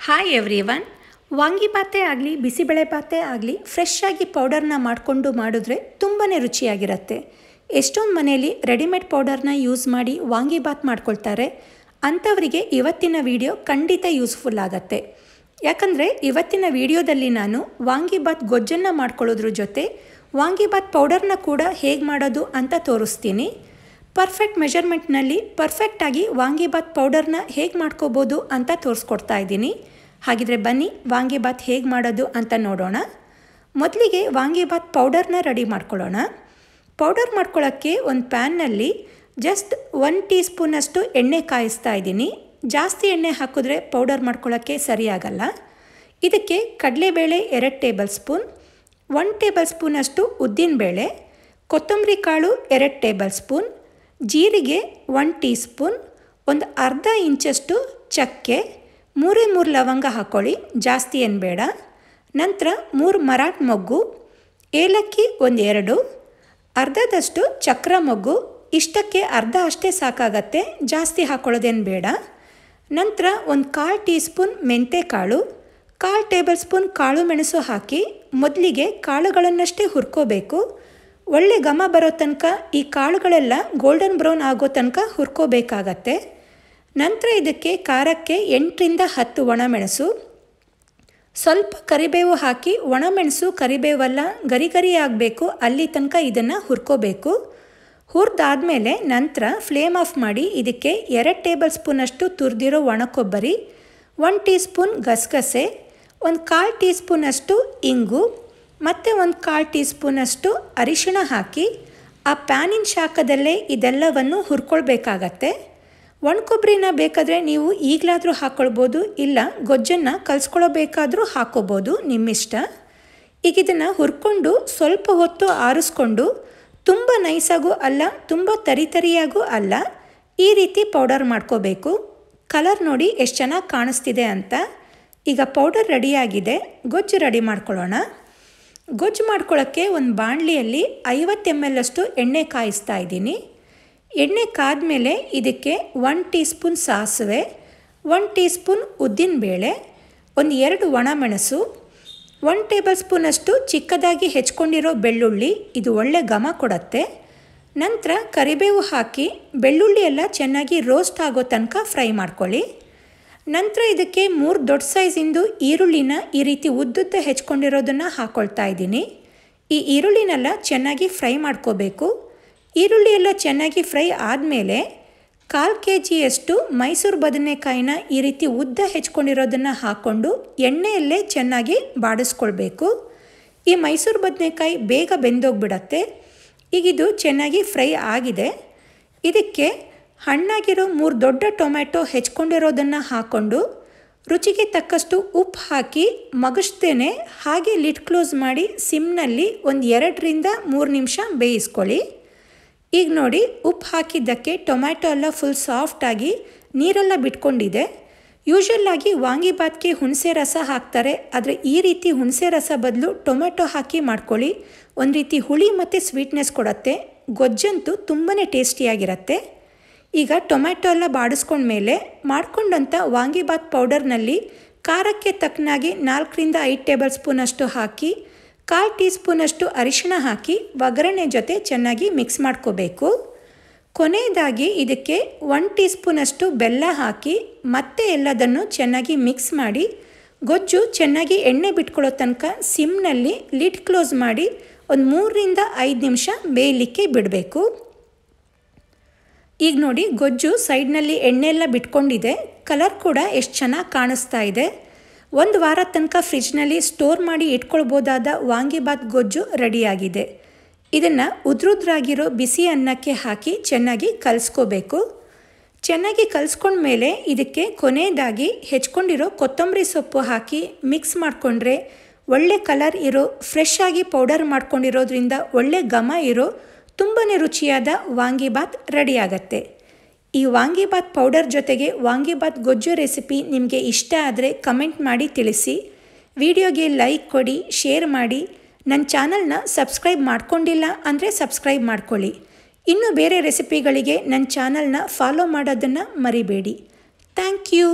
Hi everyone. ವಾಂಗಿಬಾತೇ ಆಗಲಿ ಬಿಸಿಬೇಳೆಬಾತೇ ಆಗಲಿ fresh ಆಗಿ ಪೌಡರ್ನ ಮಾಡಿಕೊಂಡು ಮಾಡಿದ್ರೆ ತುಂಬಾ ರುಚಿಯಾಗಿರುತ್ತೆ. ಎಷ್ಟೊಂದು ಮನೆಯಲ್ಲಿ ರೆಡಿಮೇಡ್ ಪೌಡರ್ನ ಯೂಸ್ ಮಾಡಿ ವಾಂಗಿಬಾತ್ ಮಾಡ್ಕೊಳ್ತಾರೆ. ಅಂಥವರಿಗೆ ಇವತ್ತಿನ ವಿಡಿಯೋ ಖಂಡಿತ ಯೂಸ್ಫುಲ್ ಆಗುತ್ತೆ. ಯಾಕಂದರೆ ಇವತ್ತಿನ ವಿಡಿಯೋದಲ್ಲಿ ನಾನು ವಾಂಗಿಬಾತ್ ಗೊಜ್ಜನ್ನು ಮಾಡ್ಕೊಳ್ಳೋದ್ರ ಜೊತೆ ವಾಂಗಿಬಾತ್ ಪೌಡರ್ನ ಕೂಡ ಹೇಗೆ ಮಾಡೋದು ಅಂತ ತೋರಿಸ್ತೀನಿ. ಪರ್ಫೆಕ್ಟ್ ಮೆಜರ್ಮೆಂಟ್ನಲ್ಲಿ ಪರ್ಫೆಕ್ಟಾಗಿ ವಾಂಗಿಬಾತ್ ಪೌಡರ್ನ ಹೇಗೆ ಮಾಡ್ಕೋಬೋದು ಅಂತ ತೋರಿಸ್ಕೊಡ್ತಾ ಇದ್ದೀನಿ. ಹಾಗಿದ್ರೆ ಬನ್ನಿ ವಾಂಗಿಬಾತ್ ಹೇಗೆ ಮಾಡೋದು ಅಂತ ನೋಡೋಣ. ಮೊದಲಿಗೆ ವಾಂಗಿಬಾತ್ ಪೌಡರ್ನ ರೆಡಿ ಮಾಡ್ಕೊಳ್ಳೋಣ. ಪೌಡರ್ ಮಾಡ್ಕೊಳ್ಳೋಕ್ಕೆ ಒಂದು ಪ್ಯಾನ್ನಲ್ಲಿ ಜಸ್ಟ್ 1 ಟೀ ಸ್ಪೂನಷ್ಟು ಎಣ್ಣೆ ಕಾಯಿಸ್ತಾ ಇದ್ದೀನಿ. ಜಾಸ್ತಿ ಎಣ್ಣೆ ಹಾಕಿದ್ರೆ ಪೌಡರ್ ಮಾಡ್ಕೊಳ್ಳೋಕ್ಕೆ ಸರಿಯಾಗಲ್ಲ. ಇದಕ್ಕೆ ಕಡಲೆಬೇಳೆ 2 ಟೇಬಲ್ ಸ್ಪೂನ್, 1 ಟೇಬಲ್ ಸ್ಪೂನಷ್ಟು ಉದ್ದಿನಬೇಳೆ, ಕೊತ್ತಂಬರಿ ಕಾಳು 2 ಟೇಬಲ್ ಸ್ಪೂನ್, ಜೀರಿಗೆ 1 ಟೀ ಸ್ಪೂನ್, ಒಂದು ಅರ್ಧ ಇಂಚಷ್ಟು ಚಕ್ಕೆ, 3 ಲವಂಗ ಹಾಕ್ಕೊಳ್ಳಿ, ಜಾಸ್ತಿ ಏನು ಬೇಡ. ನಂತರ 3 ಮರಾಠ ಮೊಗ್ಗು, ಏಲಕ್ಕಿ 1-2, ಅರ್ಧದಷ್ಟು ಚಕ್ರ ಮೊಗ್ಗು, ಇಷ್ಟಕ್ಕೆ ಅರ್ಧ ಅಷ್ಟೇ ಸಾಕಾಗತ್ತೆ, ಜಾಸ್ತಿ ಹಾಕ್ಕೊಳ್ಳೋದೇನು ಬೇಡ. ನಂತರ ಒಂದು 1/4 ಟೀ ಸ್ಪೂನ್ ಮೆಂತೆ ಕಾಳು, 1/4 ಟೇಬಲ್ ಸ್ಪೂನ್ ಕಾಳು ಮೆಣಸು ಹಾಕಿ ಮೊದಲಿಗೆ ಕಾಳುಗಳನ್ನಷ್ಟೇ ಹುರ್ಕೋಬೇಕು. ಒಳ್ಳೆ ಘಮ ಬರೋ ತನಕ ಈ ಕಾಳುಗಳೆಲ್ಲ ಗೋಲ್ಡನ್ ಬ್ರೌನ್ ಆಗೋ ತನಕ ಹುರ್ಕೋಬೇಕಾಗತ್ತೆ. ನಂತರ ಇದಕ್ಕೆ ಖಾರಕ್ಕೆ 8ರಿಂದ 10 ಒಣಮೆಣಸು, ಸ್ವಲ್ಪ ಕರಿಬೇವು ಹಾಕಿ, ಒಣಮೆಣಸು ಕರಿಬೇವೆಲ್ಲ ಗರಿ ಗರಿ ಆಗಬೇಕು, ಅಲ್ಲಿ ತನಕ ಇದನ್ನು ಹುರ್ಕೋಬೇಕು. ಹುರಿದಾದ್ಮೇಲೆ ನಂತರ ಫ್ಲೇಮ್ ಆಫ್ ಮಾಡಿ ಇದಕ್ಕೆ 2 ಟೇಬಲ್ ಸ್ಪೂನಷ್ಟು ತುರಿದಿರೋ ಒಣಕೊಬ್ಬರಿ, 1 ಟೀ ಸ್ಪೂನ್ ಗಸಗಸೆ, ಒಂದು 1/4 ಟೀ ಸ್ಪೂನಷ್ಟು ಇಂಗು ಮತ್ತು ಒಂದು 1/4 ಟೀ ಸ್ಪೂನಷ್ಟು ಅರಿಶಿಣ ಹಾಕಿ ಆ ಪ್ಯಾನಿನ ಶಾಖದಲ್ಲೇ ಇದೆಲ್ಲವನ್ನು ಹುರ್ಕೊಳ್ಬೇಕಾಗತ್ತೆ. ಒಣಕೊಬ್ಬರಿನ ಬೇಕಾದರೆ ನೀವು ಈಗಲಾದರೂ ಹಾಕ್ಕೊಳ್ಬೋದು, ಇಲ್ಲ ಗೊಜ್ಜನ್ನು ಕಲಿಸ್ಕೊಳ್ಬೇಕಾದ್ರೂ ಹಾಕ್ಕೋಬೋದು, ನಿಮ್ಮಿಷ್ಟ. ಈಗ ಇದನ್ನು ಹುರ್ಕೊಂಡು ಸ್ವಲ್ಪ ಹೊತ್ತು ಆರಿಸ್ಕೊಂಡು, ತುಂಬ ನೈಸಾಗೂ ಅಲ್ಲ ತುಂಬ ತರಿಯಾಗೂ ಅಲ್ಲ, ಈ ರೀತಿ ಪೌಡರ್ ಮಾಡ್ಕೋಬೇಕು. ಕಲರ್ ನೋಡಿ ಎಷ್ಟು ಚೆನ್ನಾಗಿ ಕಾಣಿಸ್ತಿದೆ ಅಂತ. ಈಗ ಪೌಡರ್ ರೆಡಿಯಾಗಿದೆ, ಗೊಜ್ಜು ರೆಡಿ ಮಾಡ್ಕೊಳ್ಳೋಣ. ಗೊಜ್ಜು ಮಾಡ್ಕೊಳ್ಳೋಕ್ಕೆ ಒಂದು ಬಾಣಲಿಯಲ್ಲಿ 50 ml ಅಷ್ಟು ಎಣ್ಣೆ ಕಾಯಿಸ್ತಾ ಇದ್ದೀನಿ. ಎಣ್ಣೆ ಕಾದ್ಮೇಲೆ ಇದಕ್ಕೆ 1 ಟೀ ಸ್ಪೂನ್ ಸಾಸಿವೆ, 1 ಟೀ ಸ್ಪೂನ್ ಉದ್ದಿನಬೇಳೆ, ಒಂದು 2 ಒಣಮೆಣಸು, 1 ಟೇಬಲ್ ಸ್ಪೂನಷ್ಟು ಚಿಕ್ಕದಾಗಿ ಹೆಚ್ಕೊಂಡಿರೋ ಬೆಳ್ಳುಳ್ಳಿ, ಇದು ಒಳ್ಳೆ ಘಮ ಕೊಡುತ್ತೆ. ನಂತರ ಕರಿಬೇವು ಹಾಕಿ ಬೆಳ್ಳುಳ್ಳಿ ಎಲ್ಲ ಚೆನ್ನಾಗಿ ರೋಸ್ಟ್ ಆಗೋ ತನಕ ಫ್ರೈ ಮಾಡ್ಕೊಳ್ಳಿ. ನಂತರ ಇದಕ್ಕೆ 3 ದೊಡ್ಡ ಸೈಜಿಂದು ಈರುಳ್ಳಿನ ಈ ರೀತಿ ಉದ್ದುದ್ದ ಹೆಚ್ಕೊಂಡಿರೋದನ್ನು ಹಾಕ್ಕೊಳ್ತಾ ಇದ್ದೀನಿ. ಈ ಈರುಳ್ಳಿನೆಲ್ಲ ಚೆನ್ನಾಗಿ ಫ್ರೈ ಮಾಡ್ಕೋಬೇಕು. ಈರುಳ್ಳಿ ಎಲ್ಲ ಚೆನ್ನಾಗಿ ಫ್ರೈ ಆದಮೇಲೆ 1/4 kgಯಷ್ಟು ಮೈಸೂರು ಬದನೆಕಾಯಿನ ಈ ರೀತಿ ಉದ್ದ ಹೆಚ್ಕೊಂಡಿರೋದನ್ನು ಹಾಕ್ಕೊಂಡು ಎಣ್ಣೆಯಲ್ಲೇ ಚೆನ್ನಾಗಿ ಬಾಡಿಸ್ಕೊಳ್ಬೇಕು. ಈ ಮೈಸೂರು ಬದನೆಕಾಯಿ ಬೇಗ ಬೆಂದೋಗ್ಬಿಡತ್ತೆ. ಈಗಿದು ಚೆನ್ನಾಗಿ ಫ್ರೈ ಆಗಿದೆ. ಇದಕ್ಕೆ ಹಣ್ಣಾಗಿರೋ 3 ದೊಡ್ಡ ಟೊಮ್ಯಾಟೊ ಹೆಚ್ಕೊಂಡಿರೋದನ್ನು ಹಾಕ್ಕೊಂಡು ರುಚಿಗೆ ತಕ್ಕಷ್ಟು ಉಪ್ಪು ಹಾಕಿ ಮಗಚ್ದೇನೆ ಹಾಗೆ ಲಿಡ್ ಕ್ಲೋಸ್ ಮಾಡಿ ಸಿಮ್ನಲ್ಲಿ ಒಂದು 2ರಿಂದ 3 ನಿಮಿಷ ಬೇಯಿಸ್ಕೊಳ್ಳಿ. ಈಗ ನೋಡಿ, ಉಪ್ಪು ಹಾಕಿದ್ದಕ್ಕೆ ಟೊಮ್ಯಾಟೊ ಎಲ್ಲ ಫುಲ್ ಸಾಫ್ಟಾಗಿ ನೀರೆಲ್ಲ ಬಿಟ್ಕೊಂಡಿದೆ. ಯೂಶ್ವಲ್ಲಾಗಿ ವಾಂಗಿಬಾತ್ಗೆ ಹುಣಸೆ ರಸ ಹಾಕ್ತಾರೆ, ಆದರೆ ಈ ರೀತಿ ಹುಣಸೆ ರಸ ಬದಲು ಟೊಮ್ಯಾಟೊ ಹಾಕಿ ಮಾಡ್ಕೊಳ್ಳಿ. ಒಂದು ರೀತಿ ಹುಳಿ ಮತ್ತು ಸ್ವೀಟ್ನೆಸ್ ಕೊಡುತ್ತೆ. ಗೊಜ್ಜಂತೂ ತುಂಬಾ ಟೇಸ್ಟಿಯಾಗಿರುತ್ತೆ. ಈಗ ಟೊಮ್ಯಾಟೊ ಎಲ್ಲ ಬಾಡಿಸ್ಕೊಂಡ್ಮೇಲೆ ಮಾಡ್ಕೊಂಡಂಥ ವಾಂಗಿಬಾತ್ ಪೌಡರ್ನಲ್ಲಿ ಖಾರಕ್ಕೆ ತಕ್ಕನಾಗಿ 4ರಿಂದ 5 ಟೇಬಲ್ ಸ್ಪೂನಷ್ಟು ಹಾಕಿ 1/4 ಟೀ ಸ್ಪೂನಷ್ಟು ಅರಿಶಿಣ ಹಾಕಿ ಒಗ್ಗರಣೆ ಜೊತೆ ಚೆನ್ನಾಗಿ ಮಿಕ್ಸ್ ಮಾಡ್ಕೋಬೇಕು. ಕೊನೆಯದಾಗಿ ಇದಕ್ಕೆ 1 ಟೀ ಸ್ಪೂನಷ್ಟು ಬೆಲ್ಲ ಹಾಕಿ ಮತ್ತೆ ಎಲ್ಲದನ್ನು ಚೆನ್ನಾಗಿ ಮಿಕ್ಸ್ ಮಾಡಿ ಗೊಜ್ಜು ಚೆನ್ನಾಗಿ ಎಣ್ಣೆ ಬಿಟ್ಕೊಳ್ಳೋ ತನಕ ಸಿಮ್ನಲ್ಲಿ ಲಿಡ್ ಕ್ಲೋಸ್ ಮಾಡಿ ಒಂದು 3ರಿಂದ 5 ನಿಮಿಷ ಬೇಯಲಿಕ್ಕೆ ಬಿಡಬೇಕು. ಈಗ ನೋಡಿ, ಗೊಜ್ಜು ಸೈಡ್ನಲ್ಲಿ ಎಣ್ಣೆ ಎಲ್ಲ ಬಿಟ್ಕೊಂಡಿದೆ. ಕಲರ್ ಕೂಡ ಎಷ್ಟು ಚೆನ್ನಾಗಿ ಕಾಣಿಸ್ತಾ ಇದೆ. 1 ವಾರ ತನಕ ಫ್ರಿಜ್ನಲ್ಲಿ ಸ್ಟೋರ್ ಮಾಡಿ ಇಟ್ಕೊಳ್ಬೋದಾದ ವಾಂಗಿಬಾತ್ ಗೊಜ್ಜು ರೆಡಿಯಾಗಿದೆ. ಇದನ್ನು ಉದ್ರುದ್ರಾಗಿರೋ ಬಿಸಿ ಅನ್ನಕ್ಕೆ ಹಾಕಿ ಚೆನ್ನಾಗಿ ಕಲಿಸ್ಕೋಬೇಕು. ಚೆನ್ನಾಗಿ ಕಲಿಸ್ಕೊಂಡ್ಮೇಲೆ ಇದಕ್ಕೆ ಕೊನೆಯದಾಗಿ ಹೆಚ್ಕೊಂಡಿರೋ ಕೊತ್ತಂಬರಿ ಸೊಪ್ಪು ಹಾಕಿ ಮಿಕ್ಸ್ ಮಾಡಿಕೊಂಡ್ರೆ ಒಳ್ಳೆ ಕಲರ್ ಇರೋ ಫ್ರೆಶ್ ಆಗಿ ಪೌಡರ್ ಮಾಡ್ಕೊಂಡಿರೋದ್ರಿಂದ ಒಳ್ಳೆ ಘಮ ಇರೋ ತುಂಬಾ ರುಚಿಯಾದ ವಾಂಗಿಬಾತ್ ರೆಡಿಯಾಗತ್ತೆ. ಈ ವಾಂಗಿಬಾತ್ ಪೌಡರ್ ಜೊತೆಗೆ ವಾಂಗಿಬಾತ್ ಗೊಜ್ಜು ರೆಸಿಪಿ ನಿಮಗೆ ಇಷ್ಟ ಆದರೆ ಕಮೆಂಟ್ ಮಾಡಿ ತಿಳಿಸಿ. ವಿಡಿಯೋಗೆ ಲೈಕ್ ಕೊಡಿ, ಶೇರ್ ಮಾಡಿ. ನನ್ನ ಚಾನಲ್ನ ಸಬ್ಸ್ಕ್ರೈಬ್ ಮಾಡ್ಕೊಂಡಿಲ್ಲ ಅಂದರೆ ಸಬ್ಸ್ಕ್ರೈಬ್ ಮಾಡ್ಕೊಳ್ಳಿ. ಇನ್ನು ಬೇರೆ ರೆಸಿಪಿಗಳಿಗೆ ನನ್ನ ಚಾನಲ್ನ ಫಾಲೋ ಮಾಡೋದನ್ನು ಮರಿಬೇಡಿ. Thank you.